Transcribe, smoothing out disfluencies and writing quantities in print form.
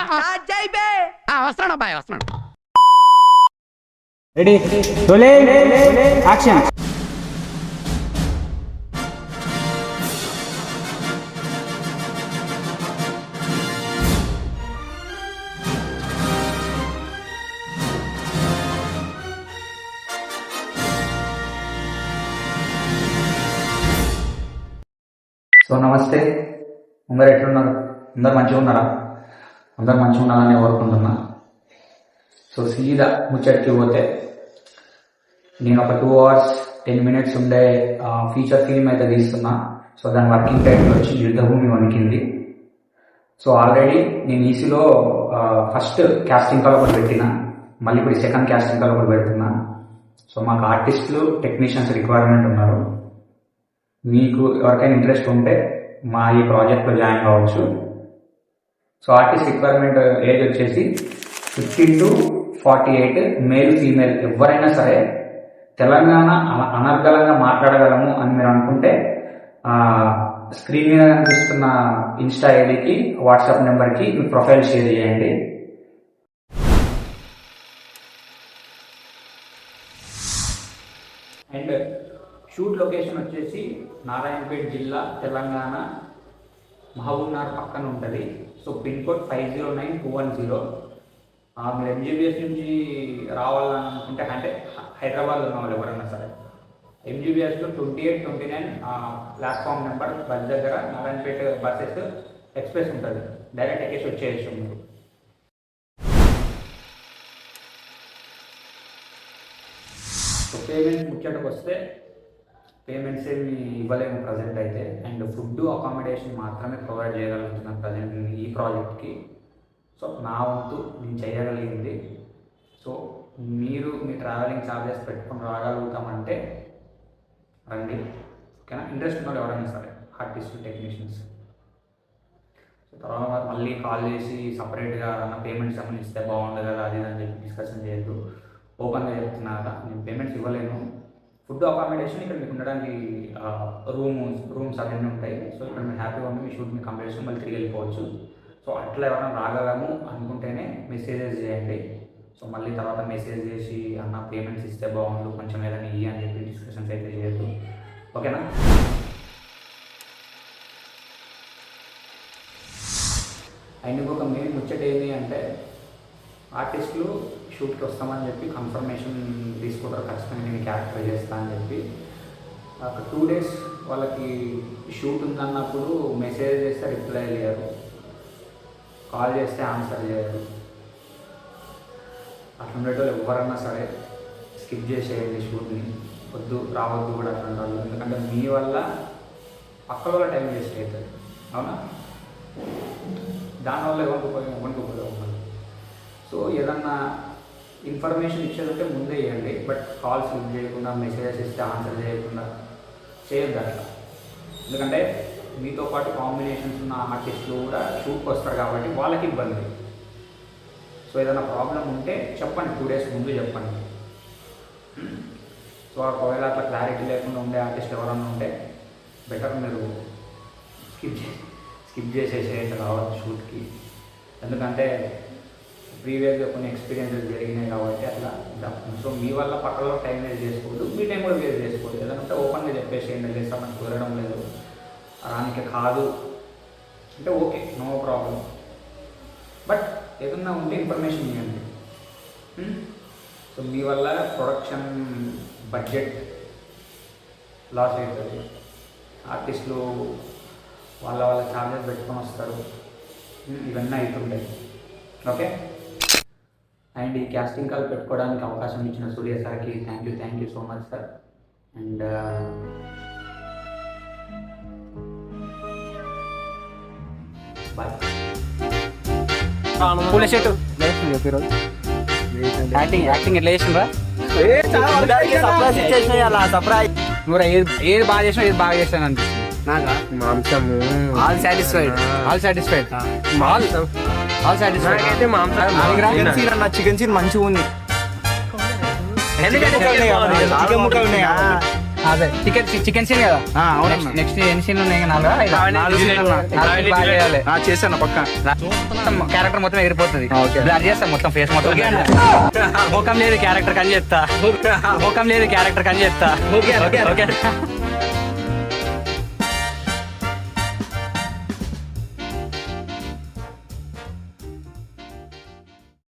వస్తున్నాడు అబ్బాయి వస్తున్నాడు. Ready action. సో నమస్తే, అందరు ఎట్లున్నారు? అందరు మంచిగా ఉన్నారా? అందరు మంచిగా ఉన్నారని కోరుకుంటున్నా. సో సీదా ముచ్చటికి పోతే, నేను ఒక 2 hours 10 minutes ఉండే ఫీచర్ ఫిల్మ్ అయితే తీస్తున్నా. సో దాని వర్కింగ్ టైటిల్ వచ్చి యుద్ధభూమి వణికింది. సో ఆల్రెడీ నేను ఈసీలో ఫస్ట్ క్యాస్టింగ్ కాల్ ఒకటి పెట్టిన, మళ్ళీ ఇప్పుడు సెకండ్ క్యాస్టింగ్ కాల్ ఒకటి పెడుతున్నా. సో మాకు ఆర్టిస్టులు టెక్నీషియన్స్ రిక్వైర్మెంట్ ఉన్నారు. మీకు ఎవరికైనా ఇంట్రెస్ట్ ఉంటే మా ఈ ప్రాజెక్ట్లో జాయిన్ కావచ్చు. సో ఆర్టిస్ట్ రిక్వైర్మెంట్ ఏజ్ వచ్చేసి 15 to 48, మేల్ ఫీమేల్ ఎవరైనా సరే తెలంగాణ అనర్గళంగా మాట్లాడగలము అని మీరు అనుకుంటే స్క్రీన్ మీద కనిపిస్తున్న ఇన్స్టా ఐడికి, వాట్సాప్ నెంబర్కి మీ ప్రొఫైల్ షేర్ చేయండి. అండ్ షూట్ లొకేషన్ వచ్చేసి నారాయణపేట జిల్లా, తెలంగాణ, మహబూబ్నగర్ పక్కన ఉంటుంది. So pin code 509210. మీరు ఎంజీబీఎస్ నుంచి రావాలని అనుకుంటే, అంటే హైదరాబాద్లో ఉన్న వాళ్ళు ఎవరైనా సరే, ఎంజీబీఎస్లో 28, 29 ప్లాట్ఫామ్ నెంబర్ బస్ దగ్గర నారాయణపేట బస్సెస్ ఎక్స్ప్రెస్ ఉంటుంది. డైరెక్ట్ ఎక్కేసి వచ్చేయచ్చు మీరు. సో పేమెంట్స్ ముచ్చటకు వస్తే, పేమెంట్స్ ఏమి ఇవ్వలేము ప్రజెంట్ అయితే. అండ్ ఫుడ్, అకామిడేషన్ మాత్రమే ప్రొవైడ్ చేయగలుగుతున్నాను ప్రజెంట్ ఈ ప్రాజెక్ట్కి. సో నా వంతు నేను చేయగలిగింది. సో మీరు మీ ట్రావెలింగ్ ఛార్జెస్ పెట్టుకొని రాగలుగుతామంటే రండి, ఓకేనా? ఇంట్రెస్ట్ ఉన్న ఎవరైనా సరే, ఆర్టిస్ట్, టెక్నీషియన్స్. సో తర్వాత మళ్ళీ కాల్ చేసి సపరేట్గా నా పేమెంట్స్ ఏమైనా ఇస్తే బాగుంది కదా అది అని చెప్పి డిస్కషన్ చేయొద్దు. ఓపెన్గా చెప్తున్నా కదా, నేను పేమెంట్స్ ఇవ్వలేను. ఫుడ్, అకామిడేషన్ ఇక్కడ మీకు ఉండడానికి రూమ్స్ అవన్నీ ఉంటాయి. సో ఇక్కడ మీరు హ్యాపీగా ఉండి మీ షూట్ మీ కంప్లీట్ చేసుకుని మళ్ళీ తిరిగి వెళ్ళిపోవచ్చు. సో అట్లా ఎవరైనా రాగలము అనుకుంటేనే మెసేజెస్ చేయండి. సో మళ్ళీ తర్వాత మెసేజ్ చేసి అన్న పేమెంట్స్ ఇస్తే బాగుండు, కొంచెం ఏదైనా ఇయ్యి అని చెప్పి డిస్కషన్స్ అయితే చేయొద్దు, ఓకేనా? అండ్ ఇంకొక మెయిన్ ముచ్చట ఏంటి అంటే, ఆర్టిస్టులు షూట్కి వస్తామని చెప్పి కన్ఫర్మేషన్ తీసుకుంటారు, ఖచ్చితంగా నేను క్యారెక్టర్ చేస్తా అని చెప్పి. ఒక 2 days వాళ్ళకి షూట్ ఉందన్నప్పుడు మెసేజ్ చేస్తే రిప్లై చేయరు, కాల్ చేస్తే ఆన్సర్ చేయరు. అట్లా ఉండేటోళ్ళు ఎవరన్నా సరే స్కిప్ చేసేయండి షూట్ని, వద్దు రావద్దు కూడా అట్లా వాళ్ళు. ఎందుకంటే మీ వల్ల పక్కల వల్ల టైం వేస్ట్ అవుతుంది, అవునా? దానివల్ల ఎవరికి ఉపయోగం. సో ఏదన్నా ఇన్ఫర్మేషన్ ఇచ్చేదంటే ముందే ఇవ్వండి, బట్ కాల్స్ లిఫ్ట్ చేయకుండా, మెసేజెస్ ఇస్తే ఆన్సర్ చేయకుండా చేయొద్దు అట్లా. ఎందుకంటే మీతో పాటు కాంబినేషన్స్ ఉన్న ఆర్టిస్టులు కూడా షూట్కి వస్తారు కాబట్టి వాళ్ళకి ఇబ్బంది. సో ఏదైనా ప్రాబ్లం ఉంటే చెప్పండి, 2 days ముందు చెప్పండి. సో ఒకవేళ అట్లా క్లారిటీ లేకుండా ఉండే ఆర్టిస్ట్ ఎవరైనా ఉంటే బెటర్ మీరు స్కిప్ చేసేసేయండి రావచ్చు షూట్కి. ఎందుకంటే ప్రీవియస్గా కొన్ని ఎక్స్పీరియన్సెస్ జరిగినాయి కాబట్టి అట్లా. సో మీ వల్ల పక్కలో టైం వేస్ట్ చేసుకోవద్దు, మీ టైం కూడా వేస్ట్ చేసుకోవద్దు. ఏదంటే ఓపెన్గా చెప్పేసేయండి, లేదు మనకు కుదరడం లేదు, రానికి కాదు అంటే ఓకే, నో ప్రాబ్లం. బట్ ఏదన్నా ఉంటే ఇన్ఫర్మేషన్ ఇవ్వండి. సో మీ వల్ల ప్రొడక్షన్ బడ్జెట్ లాస్ అవుతుంది. ఆర్టిస్టులు వాళ్ళ ఛార్జెస్ పెట్టుకొని వస్తారు, ఇవన్నీ అవుతుంటాయి, ఓకే? అండ్ ఈ క్యాస్టింగ్ కాల్ పెట్టుకోవడానికి అవకాశం ఇచ్చిన సూర్య సార్కి thank you so much sir. And bye. Acting ఎట్లా చేసిండ్రా? ఏది బాగా చేసినా ఏది బాగా చేస్తాను అనిపిస్తుంది నాకా. మాంసము ఆల్ సాటిస్ఫైడ్ చికెన్ సీన్ మంచిగా ఉంది. చికెన్ ముక్కలు ఉన్నాయి, అదే చికెన్ సీన్ కదా. అవునన్నా. నెక్స్ట్ ఎన్ని సీన్లు ఉన్నాయి? బాగా చేయాలి. చేశాను పక్క. క్యారెక్టర్ మొత్తం ఎగిరిపోతుంది. ఓకే. బ్లర్ చేస్తా మొత్తం ఫేస్ మొత్తం. ముఖం లేదు క్యారెక్టర్ కని చెప్తా. ముఖం లేదు క్యారెక్టర్ కని చెప్తా. ఓకే.